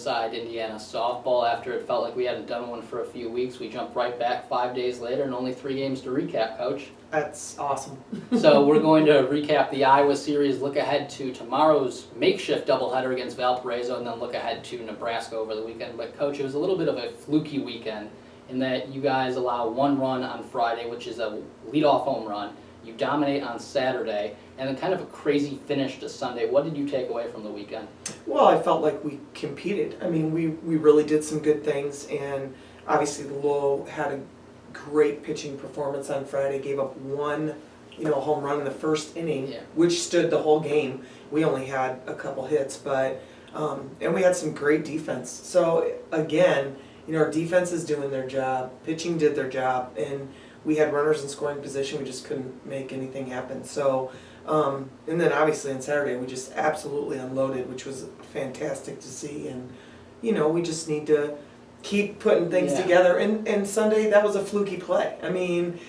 aside Indiana softball after it felt like we hadn't done one for a few weeks. We jumped right back 5 days later and only 3 games to recap, Coach. That's awesome. So we're going to recap the Iowa series, look ahead to tomorrow's makeshift doubleheader against Valparaiso, and then look ahead to Nebraska over the weekend. But, Coach, it was a little bit of a fluky weekend in that you guys allow 1 run on Friday, which is a leadoff home run. You dominate on Saturday, and then kind of a crazy finish to Sunday. What did you take away from the weekend? Well, I felt like we competed. I mean, we really did some good things, and obviously Lowell had a great pitching performance on Friday, gave up 1 home run in the first inning, which stood the whole game. We only had a couple hits, but and we had some great defense. So again, our defense is doing their job, pitching did their job, and we had runners in scoring position. We just couldn't make anything happen. So, and then obviously on Saturday we just absolutely unloaded, which was fantastic to see. And we just need to keep putting things together. And Sunday, that was a fluky play. I mean,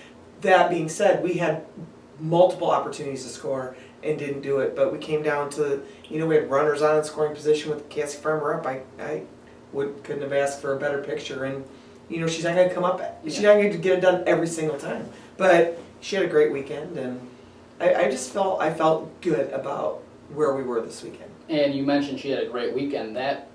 that being said, we had multiple opportunities to score and didn't do it. But we came down to, we had runners on in scoring position with Cassie Farmer up. I couldn't have asked for a better picture. And she's not going to come up. She's not going to get it done every single time. But she had a great weekend, and I felt good about where we were this weekend. And you mentioned she had a great weekend. That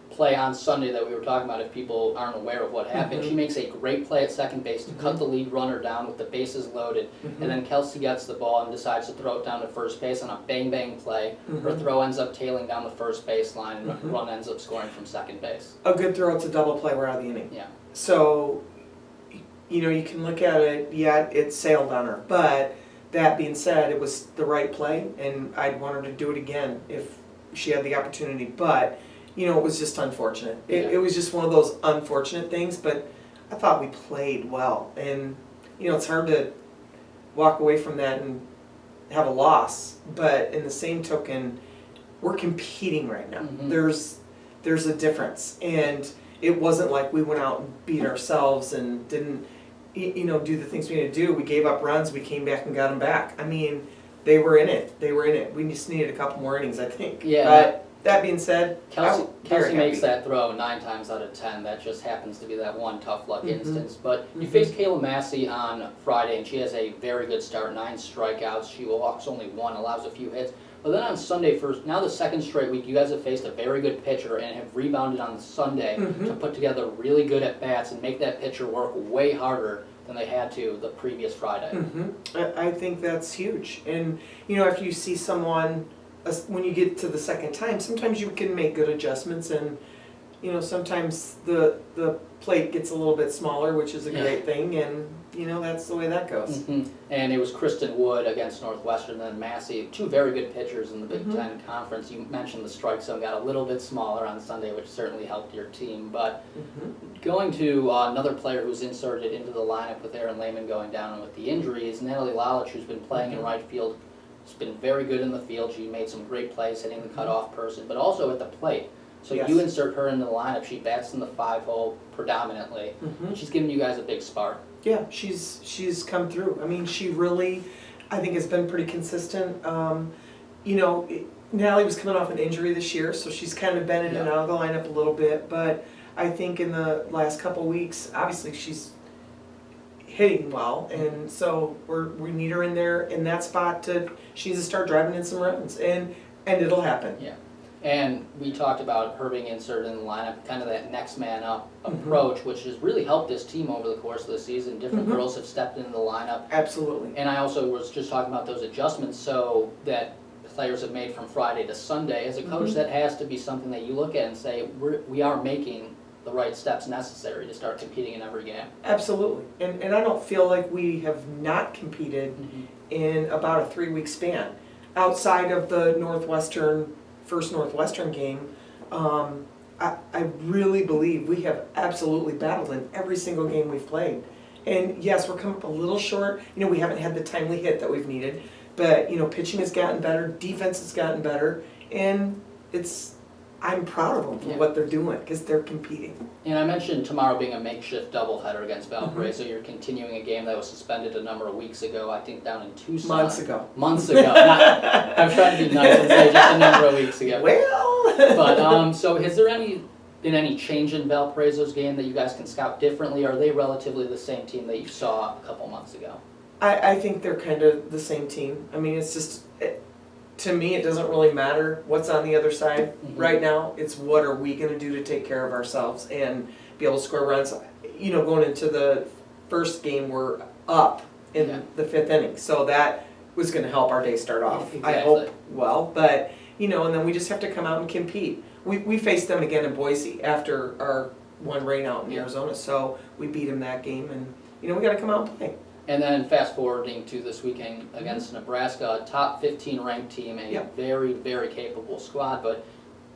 play on Sunday that we were talking about, if people aren't aware of what happened, she makes a great play at second base to cut the lead runner down with the bases loaded, and then Kelsey gets the ball and decides to throw it down to first base on a bang-bang play. Her throw ends up tailing down the first baseline, and the run ends up scoring from second base. A good throw, it's a double play, we're out of the inning. Yeah. So, you can look at it, it sailed on her, but that being said, it was the right play, and I'd want her to do it again if she had the opportunity, but it was just unfortunate. It was just one of those unfortunate things, but I thought we played well. And, it's hard to walk away from that and have a loss, but in the same token, we're competing right now. There's a difference. And it wasn't like we went out and beat ourselves and didn't, do the things we needed to do. We gave up runs, we came back and got them back. I mean, they were in it. We just needed a couple more innings, I think. Yeah. But that being said, Kelsey makes that throw 9 times out of 10. That just happens to be that one tough luck instance. But you faced Kayla Massey on Friday, and she has a very good start, 9 strikeouts. She walks only 1, allows a few hits. But then on Sunday, for now the second straight week, you guys have faced a very good pitcher and have rebounded on Sunday to put together really good at-bats and make that pitcher work way harder than they had to the previous Friday. I think that's huge. And, after you see someone, when you get to the second time, sometimes you can make good adjustments, and sometimes the plate gets a little bit smaller, which is a great thing, and that's the way that goes. And it was Kristen Wood against Northwestern, and then Massey, 2 very good pitchers in the Big Ten Conference. You mentioned the strike zone got a little bit smaller on Sunday, which certainly helped your team. But going to another player who's inserted into the lineup with Aaron Lehman going down and with the injuries, Natalie Lalich, who's been playing in right field. She's been very good in the field. She made some great plays hitting the cutoff person, but also at the plate. So you insert her into the lineup. She bats in the 5-hole predominantly. And she's giving you guys a big spark. Yeah, she's come through. I mean, she really, I think, has been pretty consistent. Natalie was coming off an injury this year, so she's kind of been in and out of the lineup a little bit. But I think in the last couple weeks, obviously she's hitting well, and so we need her in there in that spot she needs to start driving in some runs, and it'll happen. Yeah. And we talked about her being inserted in the lineup, kind of that next man up approach, which has really helped this team over the course of the season. Different girls have stepped into the lineup. Absolutely. And I also was just talking about those adjustments so that players have made from Friday to Sunday. As a coach, that has to be something that you look at and say, we are making the right steps necessary to start competing in every game. Absolutely. And I don't feel like we have not competed in about a 3-week span. Outside of the first Northwestern game, I really believe we have absolutely battled in every single game we've played. And yes, we're coming up a little short. We haven't had the timely hit that we've needed, but pitching has gotten better, defense has gotten better, and I'm proud of them for what they're doing because they're competing. And I mentioned tomorrow being a makeshift doubleheader against Valparaiso. So you're continuing a game that was suspended a number of weeks ago, I think down in Tucson. Months ago. I'm trying to be nice and say just a number of weeks ago. Well. But so is there any been any change in Valparaiso's game that you guys can scout differently, or are they relatively the same team that you saw a couple months ago? I think they're kind of the same team. I mean, it's just, to me, it doesn't really matter what's on the other side right now. It's what are we gonna do to take care of ourselves and be able to score runs. You know, going into the first game, we're up in the 5th inning, so that was gonna help our day start off. Exactly. I hope well, but, you know, and then we just have to come out and compete. We faced them again in Boise after our one rain out in Arizona, so we beat them that game, and, you know, we gotta come out and play. And then fast forwarding to this weekend against Nebraska, a top 15 ranked team, a very, very capable squad, but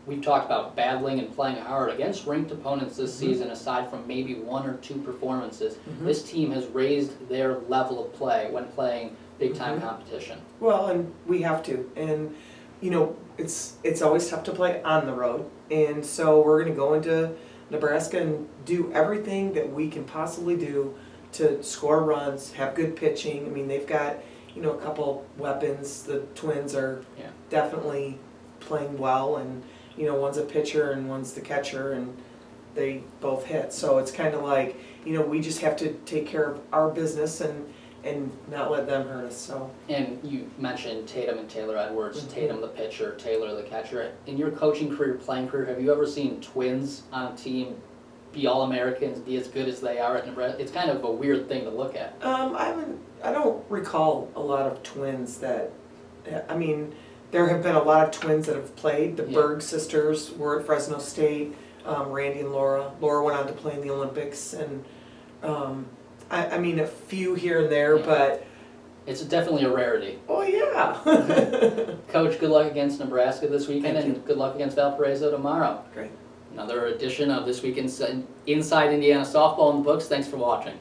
we've talked about battling and playing hard against ranked opponents this season, aside from maybe 1 or 2 performances. This team has raised their level of play when playing big time competition. Well, and we have to, and you know, it's always tough to play on the road, and so we're gonna go into Nebraska and do everything that we can possibly do to score runs, have good pitching. I mean, they've got, you know, a couple weapons. The Twins are definitely playing well, and you know, one's a pitcher and one's the catcher, and they both hit. So it's kind of like, you know, we just have to take care of our business and not let them hurt us. So. And you mentioned Tatum and Taylor Edwards, Tatum the pitcher, Taylor the catcher. In your coaching career, playing career, have you ever seen twins on a team be All-Americans, be as good as they are at Nebraska? It's kind of a weird thing to look at. I don't recall a lot of twins that, I mean, there have been a lot of twins that have played. The Berg sisters were at Fresno State, Randy and Laura. Laura went on to play in the Olympics, and I mean, a few here and there, but... It's definitely a rarity. Oh, yeah. Coach, good luck against Nebraska this weekend, and good luck against Valparaiso tomorrow. Great. Another edition of This Week Inside Indiana Softball in the books. Thanks for watching.